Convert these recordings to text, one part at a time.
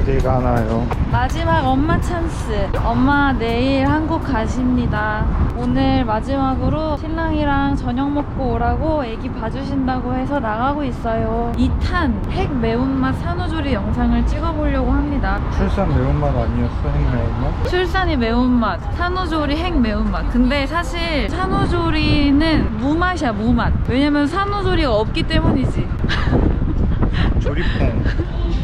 어디 가나요? 마지막 엄마 찬스. 엄마 내일 한국 가십니다. 오늘 마지막으로 신랑이랑 저녁 먹고 오라고 애기 봐주신다고 해서 나가고 있어요. 2탄 핵 매운맛 산후조리 영상을 찍어보려고 합니다. 출산 매운맛 아니었어? 핵 매운맛? 출산이 매운맛, 산후조리 핵 매운맛. 근데 사실 산후조리는 무맛이야, 무맛. 왜냐면 산후조리가 없기 때문이지. 조리퐁.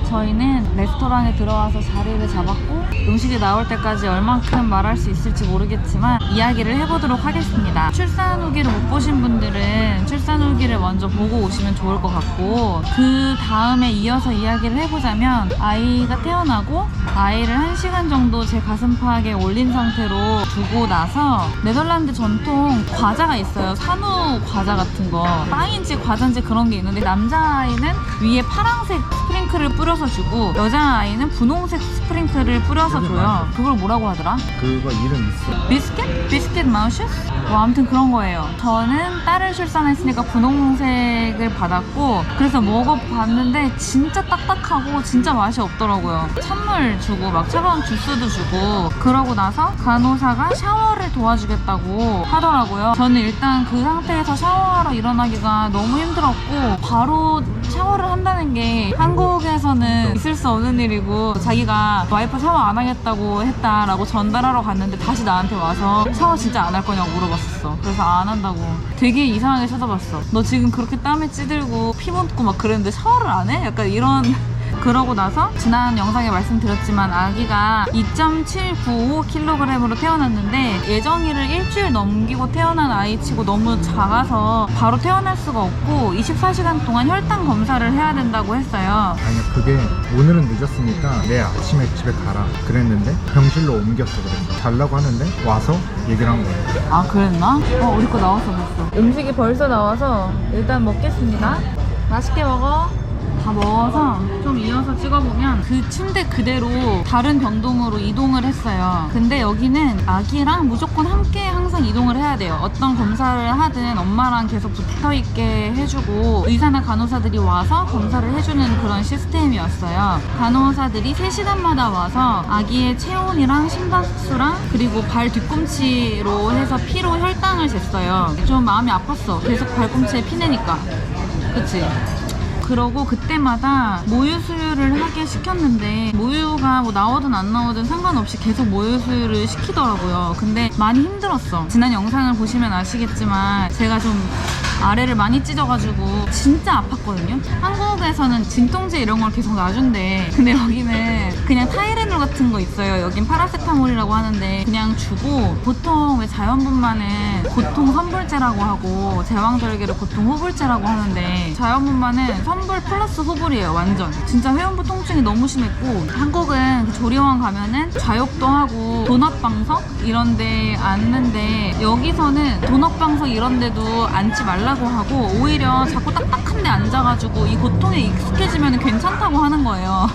저희는 레스토랑에 들어와서 자리를 잡았고 음식이 나올 때까지 얼만큼 말할 수 있을지 모르겠지만 이야기를 해보도록 하겠습니다. 출산 후기를 못 보신 분들은 출산 후기를 먼저 보고 오시면 좋을 것 같고, 그 다음에 이어서 이야기를 해보자면 아이가 태어나고 아이를 1시간 정도 제 가슴팍에 올린 상태로 두고 나서 네덜란드 전통 과자가 있어요. 산후 과자 같은 거, 빵인지 과자인지 그런 게 있는데 남자아이는 위에 파란색 스프링클을 뿌려서 주고 여자아이는 분홍색 스프링클을 뿌려서 줘요. 그걸 뭐라고 하더라? 그거 이름 있어. 비스켓? 비스켓 마우스? 뭐 아무튼 그런 거예요. 저는 딸을 출산했으니까 분홍색을 받았고, 그래서 먹어봤는데 진짜 딱딱하고 진짜 맛이 없더라고요. 찬물 주고 막 차가운 주스도 주고, 그러고 나서 간호사가 샤워를 도와주겠다고 하더라고요. 저는 일단 그 상태에서 샤워하러 일어나기가 너무 힘들었고, 바로 샤워를 한다는 게 한국에서는 있을 수 없는 일이고, 자기가 와이프 샤워 안 하겠다고 했다라고 전달하러 갔는데 다시 나한테 와서 샤워 진짜 안 할 거냐고 물어봤었어. 그래서 안 한다고 되게 이상하게 쳐다봤어. 너 지금 그렇게 땀에 찌들고 피 묻고 막 그랬는데 샤워를 안 해? 약간 이런. 그러고 나서 지난 영상에 말씀드렸지만 아기가 2.795kg으로 태어났는데 예정일을 일주일 넘기고 태어난 아이치고 너무 작아서 바로 태어날 수가 없고 24시간 동안 혈당 검사를 해야 된다고 했어요. 아니야, 그게 오늘은 늦었으니까 내일 아침에 집에 가라 그랬는데 병실로 옮겼어. 그래서 달라고 하는데 와서 얘기를 한 거야. 아, 그랬나? 우리 거 나왔어 벌써. 음식이 벌써 나와서 일단 먹겠습니다. 맛있게 먹어. 다 먹어서 좀 이어서 찍어보면 그 침대 그대로 다른 병동으로 이동을 했어요. 근데 여기는 아기랑 무조건 함께 항상 이동을 해야 돼요. 어떤 검사를 하든 엄마랑 계속 붙어있게 해주고 의사나 간호사들이 와서 검사를 해주는 그런 시스템이었어요. 간호사들이 3시간마다 와서 아기의 체온이랑 심박수랑 그리고 발 뒤꿈치로 해서 피로 혈당을 쟀어요. 좀 마음이 아팠어. 계속 발꿈치에 피 내니까. 그치? 그러고 그때마다 모유 수유를 하게 시켰는데 모유가 뭐 나오든 안 나오든 상관없이 계속 모유 수유를 시키더라고요. 근데 많이 힘들었어. 지난 영상을 보시면 아시겠지만 제가 좀 아래를 많이 찢어가지고 진짜 아팠거든요. 한국에서는 진통제 이런 걸 계속 놔준대. 근데 여기는 그냥 타이레놀 같은 거 있어요. 여긴 파라세타몰이라고 하는데 그냥 주고, 보통 왜 자연분만은 고통 선불제라고 하고 제왕절개를 고통 후불제라고 하는데 자연분만은 선불 플러스 후불이에요. 완전 진짜 회음부 통증이 너무 심했고, 한국은 그 조리원 가면은 좌욕도 하고 돈압방석 이런데 앉는데 여기서는 돈압방석 이런데도 앉지 말라고 하고 오히려 자꾸 딱딱한 데 앉아가지고 이 고통에 익숙해지면 괜찮다고 하는 거예요.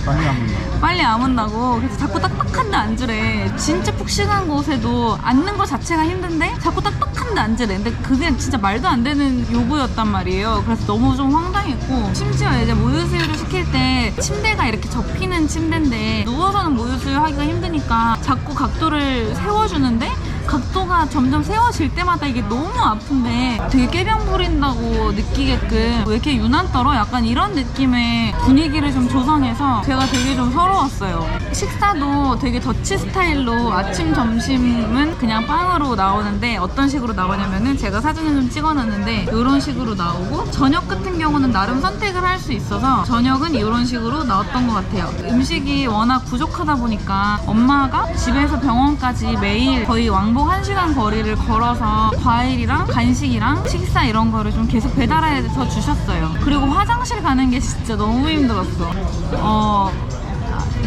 빨리 안 먹나? 빨리 아문다고. 그래서 자꾸 딱딱한 데 앉으래. 진짜 푹신한 곳에도 앉는 거 자체가 힘든데 자꾸 딱딱한 데 앉으래. 근데 그게 진짜 말도 안 되는 요구였단 말이에요. 그래서 너무 좀 황당했고, 심지어 이제 모유수유를 시킬 때 침대가 이렇게 접히는 침대인데 누워서는 모유수유 하기가 힘드니까 자꾸 각도를 세워주는데 각도가 점점 세워질 때마다 이게 너무 아픈데 되게 꾀병 부린다고 느끼게끔 왜 이렇게 유난 떨어? 약간 이런 느낌의 분위기를 좀 조성해서 제가 되게 좀 서러웠어요. 식사도 되게 더치 스타일로 아침, 점심은 그냥 빵으로 나오는데 어떤 식으로 나오냐면은 제가 사진을 좀 찍어놨는데 이런 식으로 나오고, 저녁 같은 경우는 나름 선택을 할 수 있어서 저녁은 이런 식으로 나왔던 것 같아요. 음식이 워낙 부족하다 보니까 엄마가 집에서 병원까지 매일 거의 왕복 1시간 거리를 걸어서 과일이랑 간식이랑 식사 이런 거를 좀 계속 배달해서 주셨어요. 그리고 화장실 가는 게 진짜 너무 힘들었어.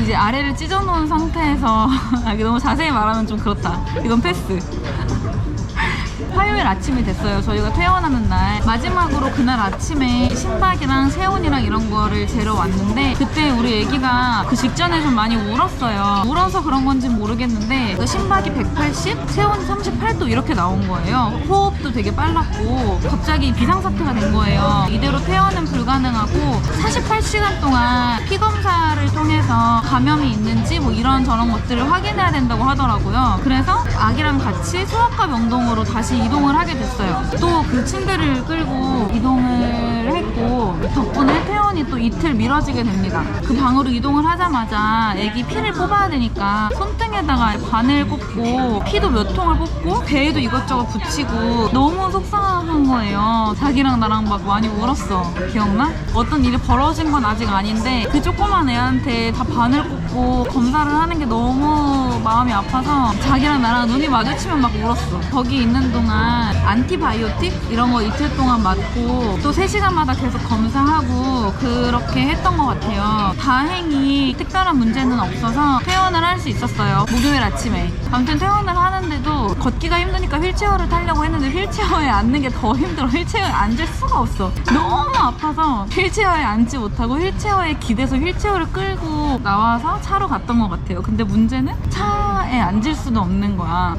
이제 아래를 찢어놓은 상태에서 너무 자세히 말하면 좀 그렇다. 이건 패스. 화요일 아침이 됐어요. 저희가 퇴원하는 날. 마지막으로 그날 아침에 신박이랑 세훈이랑 이런 거를 재러 왔는데 그때 우리 애기가 그 직전에 좀 많이 울었어요. 울어서 그런 건지 모르겠는데 그 신박이 180, 세훈이 38도 이렇게 나온 거예요. 호흡도 되게 빨랐고 갑자기 비상사태가 된 거예요. 이대로 퇴원은 불가능하고 48시간 동안 피검사를 통해서 감염이 있는지 뭐 이런저런 것들을 확인해야 된다고 하더라고요. 그래서 아기랑 같이 소아과 명동으로 다시 이동을 하게 됐어요. 또 그 침대를 끌고 이동을 했고 덕분에 퇴원이 또 이틀 미뤄지게 됩니다. 그 방으로 이동을 하자마자 아기 피를 뽑아야 되니까 손등에다가 바늘 꽂고 피도 몇 통을 뽑고 배에도 이것저것 붙이고 너무 속상한 거예요. 자기랑 나랑 막 많이 울었어. 기억나? 어떤 일이 벌어진 건 아직 아닌데 그 조그만 애한테 다 바늘 꽂고 검사를 하는 게 너무 마음이 아파서 자기랑 나랑 눈이 마주치면 막 울었어. 거기 있는 동안 안티바이오틱 이런 거 이틀 동안 맞고 또 3시간마다 계속 검사하고 그렇게 했던 것 같아요. 다행히 특별한 문제는 없어서 퇴원을 할 수 있었어요. 목요일 아침에. 아무튼 퇴원을 하는데도 걷기가 힘드니까 휠체어를 타려고 했는데 휠체어에 앉는 게 더 힘들어. 휠체어에 앉을 수가 없어. 너무 아파서 휠체어에 앉지 못하고 휠체어에 기대서 휠체어를 끌고 나와서 차로 갔던 것 같아요. 근데 문제는 차에 앉을 수도 없는 거야.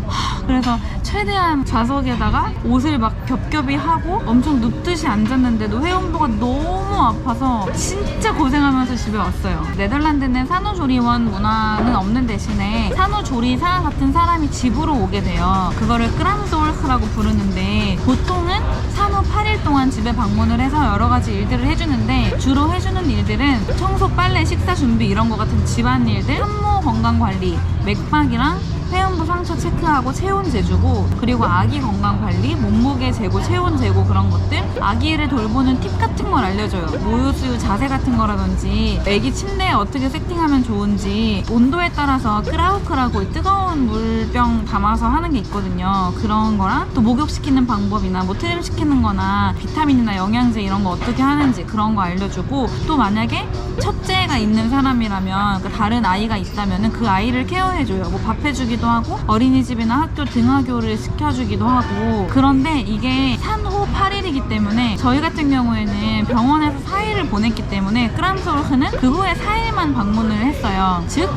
그래서 최대한 좌석에다가 옷을 막 겹겹이 하고 엄청 눕듯이 앉았는데도 회원부가 너무 아파서 진짜 고생하면서 집에 왔어요. 네덜란드는 산후조리원 문화는 없는 대신에 산후조리사 같은 사람이 집으로 오게 돼요. 그거를 크람솔크라고 부르는데 보통은 산후 8일 동안 집에 방문을 해서 여러 가지 일들을 해주는데 주로 해주는 일들은 청소, 빨래, 식사 준비 이런 거 같은 집안일들, 산모 건강관리, 맥박이랑 회원부 상처 체크하고 체온 재주고 그리고 아기 건강관리, 몸무게 재고, 체온 재고 그런 것들 아기를 돌보는 팁 같은 걸 알려줘요. 모유수유 자세 같은 거라든지 아기 침대에 어떻게 세팅하면 좋은지 온도에 따라서 크라우크라고 뜨거운 물병 담아서 하는 게 있거든요. 그런 거랑 또 목욕시키는 방법이나 뭐 트림시키는 거나 비타민이나 영양제 이런 거 어떻게 하는지 그런 거 알려주고 또 만약에 첫째가 있는 사람이라면 그 다른 아이가 있다면 그 아이를 케어해줘요. 뭐 밥 해주기도 하고 어린이집이나 학교 등하교를 시켜주기도 하고 그런데 이게 산후 8일이기 때문에 저희 같은 경우에는 병원에서 4일을 보냈기 때문에 크람솔크는 그 후에 4일만 방문을 했어요. 즉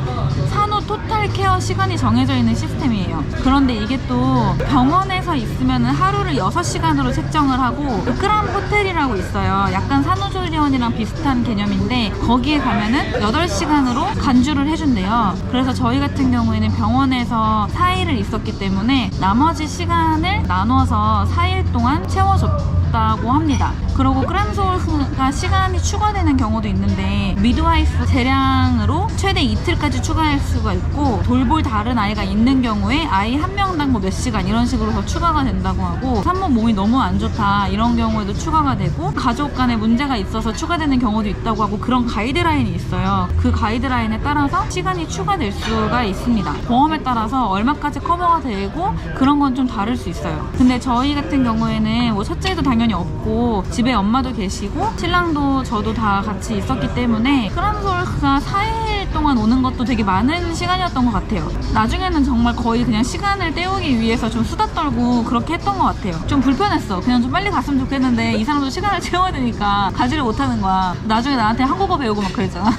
산후 토탈 케어 시간이 정해져 있는 시스템이에요. 그런데 이게 또 병원에서 있으면 하루를 6시간으로 책정을 하고 크람 호텔이라고 있어요. 약간 산후조리원이랑 비슷한 개념인데 거기에 가면은 8시간으로 간주를 해준대요. 그래서 저희 같은 경우에는 병원에서 4일을 있었기 때문에 나머지 시간을 나눠서 4일 동안 채워줬다고 합니다. 그리고 크람솔크가 시간이 추가되는 경우도 있는데 미드와이프 재량으로 최대 이틀까지 추가할 수가 있고 돌볼 다른 아이가 있는 경우에 아이 한 명당 뭐 몇 시간 이런 식으로 더 추가가 된다고 하고 산모 몸이 너무 안 좋다 이런 경우에도 추가가 되고 가족 간에 문제가 있어서 추가되는 경우도 있다고 하고 그런 가이드라인이 있어요. 그 가이드라인에 따라서 시간이 추가될 수가 있습니다. 보험에 따라서 얼마까지 커버가 되고 그런 건 좀 다를 수 있어요. 근데 저희 같은 경우에는 뭐 첫째도 당연히 없고 집에 엄마도 계시고 신랑도 저도 다 같이 있었기 때문에 크람솔크가 4일 동안 오는 것도 되게 많은 시간이었던 것 같아요. 나중에는 정말 거의 그냥 시간을 때우기 위해서 좀 수다 떨고 그렇게 했던 것 같아요. 좀 불편했어. 그냥 좀 빨리 갔으면 좋겠는데 이 사람도 시간을 채워야 되니까 가지를 못하는 거야. 나중에 나한테 한국어 배우고 막 그랬잖아.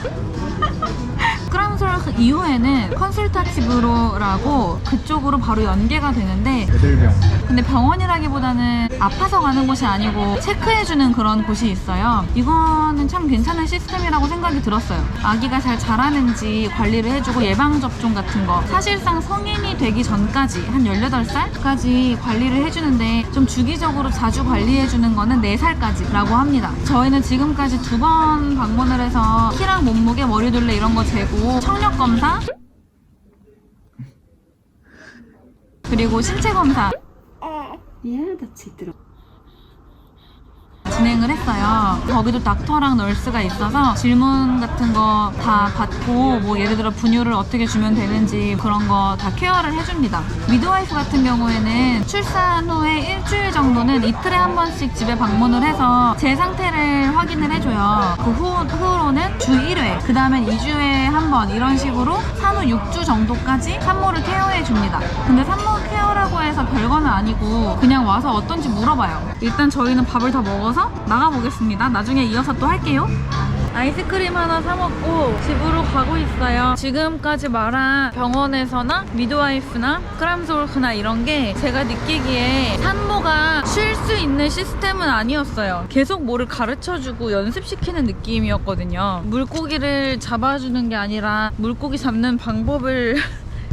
크람솔크 이후에는 컨설타티브로라고 그쪽으로 바로 연계가 되는데 애들병. 근데 병원이라기보다는 아파서 가는 곳이 아니고 체크해주는 그런 곳이 있어요. 이거는 참 괜찮은 시스템이라고 생각이 들었어요. 아기가 잘 자라는지 관리를 해주고 예방접종 같은 거 사실상 성인이 되기 전까지 한 18살까지 관리를 해주는데 좀 주기적으로 자주 관리해주는 거는 4살까지 라고 합니다. 저희는 지금까지 2번 방문을 해서 키랑 몸무게, 머리둘레 이런 거 재고 청력검사 그리고 신체검사 진행을 했어요. 거기도 닥터랑 널스가 있어서 질문 같은 거 다 받고 뭐 예를 들어 분유를 어떻게 주면 되는지 그런 거 다 케어를 해줍니다. 미드와이프 같은 경우에는 출산 후에 일주일 정도는 이틀에 한 번씩 집에 방문을 해서 제 상태를 확인을 해줘요. 그 후로는 주 1회 그 다음엔 2주에 한 번 이런 식으로 산후 6주 정도까지 산모를 케어해줍니다. 근데 산모 케어라고 해서 해서 별거는 아니고 그냥 와서 어떤지 물어봐요. 일단 저희는 밥을 다 먹어서 나가보겠습니다. 나중에 이어서 또 할게요. 아이스크림 하나 사 먹고 집으로 가고 있어요. 지금까지 말한 병원에서나 미드와이프나 크람솔크나 이런 게 제가 느끼기에 산모가 쉴 수 있는 시스템은 아니었어요. 계속 뭐를 가르쳐주고 연습시키는 느낌이었거든요. 물고기를 잡아주는 게 아니라 물고기 잡는 방법을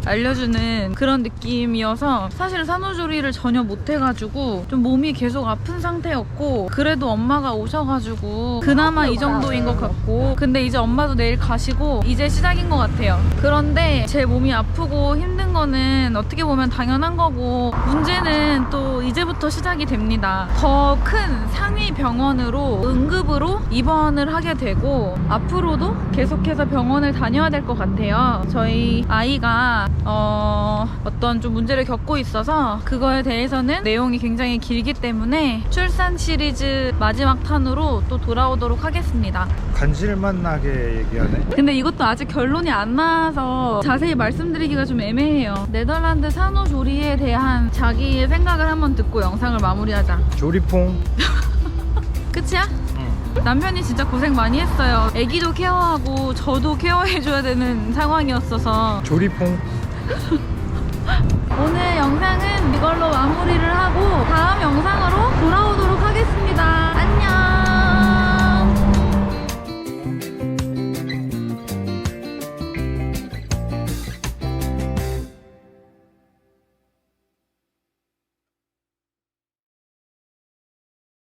알려주는 그런 느낌이어서 사실 산후조리를 전혀 못해가지고 좀 몸이 계속 아픈 상태였고, 그래도 엄마가 오셔가지고 그나마 이 정도인 것 같고, 근데 이제 엄마도 내일 가시고 이제 시작인 것 같아요. 그런데 제 몸이 아프고 힘든 거는 어떻게 보면 당연한 거고, 문제는 또 이제부터 시작이 됩니다. 더 큰 상위 병원으로 응급으로 입원을 하게 되고 앞으로도 계속해서 병원을 다녀야 될 것 같아요. 저희 아이가 어떤 좀 문제를 겪고 있어서 그거에 대해서는 내용이 굉장히 길기 때문에 출산 시리즈 마지막 탄으로 또 돌아오도록 하겠습니다. 간질만 나게 얘기하네. 근데 이것도 아직 결론이 안 나와서 자세히 말씀드리기가 좀 애매해요. 네덜란드 산후조리에 대한 자기의 생각을 한번 듣고 영상을 마무리하자. 조리퐁. 끝이야? 남편이 진짜 고생 많이 했어요. 애기도 케어하고 저도 케어해줘야 되는 상황이었어서. 조리퐁. 오늘 영상은 이걸로 마무리를